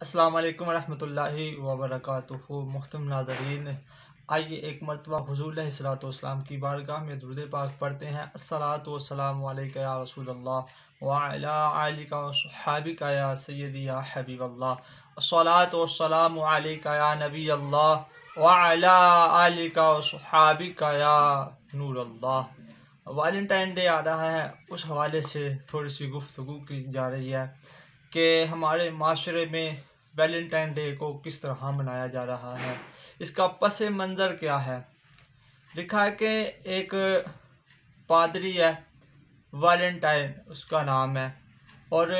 अस्सलाम वालेकुम रहमतुल्लाहि व बरकातुहू। मुहतरम नाज़रीन, आइए एक मरतबा हुज़ूर अलैहिस्सलाम की बारगाह में दुरूद पाक पढ़ते हैं। अस्सलातु वस्सलामु अलैका या रसूलल्लाह व अला आलिका व सहाबिका या सय्यदी या हबीबल्लाह। अस्सलातु वस्सलामु अलैका या नबी अल्लाह व अला आलिका व सहाबिका या नूरल्लाह। वैलेंटाइन डे आ रहा है, उस हवाले से थोड़ी सी गुफ्तगू की जा रही है कि हमारे माशरे में वैलेंटाइन डे को किस तरह मनाया जा रहा है, इसका पस मंज़र क्या है। लिखा है कि एक पादरी है, वैलेंटाइन उसका नाम है, और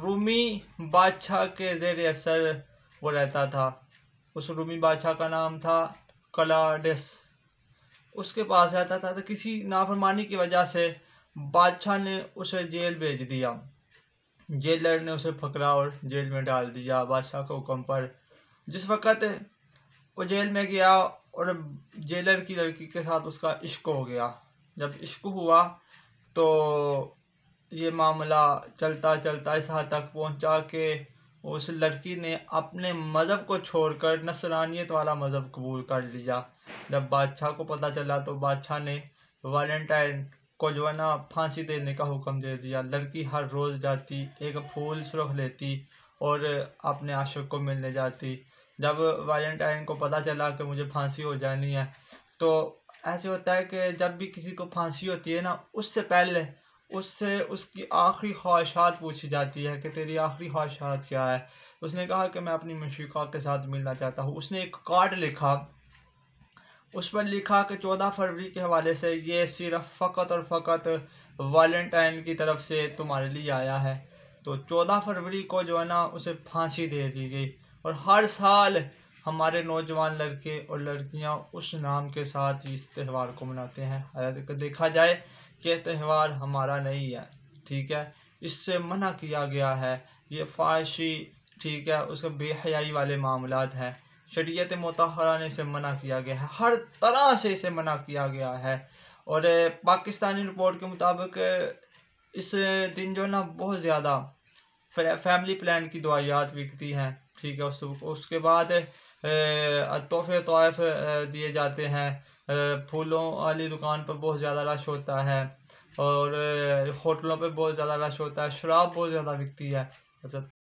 रूमी बादशाह के ज़ेर असर वो रहता था। उस रूमी बादशाह का नाम था कलाडस। उसके पास रहता था, तो किसी नाफरमानी की वजह से बादशाह ने उसे जेल भेज दिया। जेलर ने उसे पकड़ा और जेल में डाल दिया बादशाह के हुक्म पर। जिस वक़्त वो जेल में गया और जेलर की लड़की के साथ उसका इश्क हो गया। जब इश्क हुआ तो ये मामला चलता चलता इस हद तक पहुंचा कि उस लड़की ने अपने मज़हब को छोड़कर नसरानियत वाला मज़हब कबूल कर लिया। जब बादशाह को पता चला तो बादशाह ने वैलेंटाइन को जो है ना फांसी देने का हुक्म दे दिया। लड़की हर रोज़ जाती, एक फूल सुरख लेती और अपने आशिक को मिलने जाती। जब वैलेंटाइन को पता चला कि मुझे फांसी हो जानी है, तो ऐसे होता है कि जब भी किसी को फांसी होती है ना, उससे पहले उससे उसकी आखिरी ख्वाहिशात पूछी जाती है कि तेरी आखिरी ख्वाहिशात क्या है। उसने कहा कि मैं अपनी मशीका के साथ मिलना चाहता हूँ। उसने एक कार्ड लिखा, उस पर लिखा कि 14 फरवरी के हवाले से ये सिर्फ फ़कत और फ़कत वैलेंटाइन की तरफ से तुम्हारे लिए आया है। तो 14 फरवरी को जो है ना उसे फांसी दे दी गई। और हर साल हमारे नौजवान लड़के और लड़कियां उस नाम के साथ ही इस त्यौहार को मनाते हैं। हालांकि देखा जाए कि त्यौहार हमारा नहीं है, ठीक है, इससे मना किया गया है। ये फाहिशी, ठीक है, उसके बेहयाई वाले मामलात हैं। शरीयत मुतहरा ने इसे मना किया गया है, हर तरह से इसे मना किया गया है। और पाकिस्तानी रिपोर्ट के मुताबिक इस दिन जो ना बहुत ज़्यादा फैमिली प्लान की दवाइयात बिकती हैं, ठीक है। उसके बाद तोहफे तोहफ़ दिए जाते हैं। फूलों वाली दुकान पर बहुत ज़्यादा रश होता है और होटलों पे बहुत ज़्यादा रश होता है। शराब बहुत ज़्यादा बिकती है।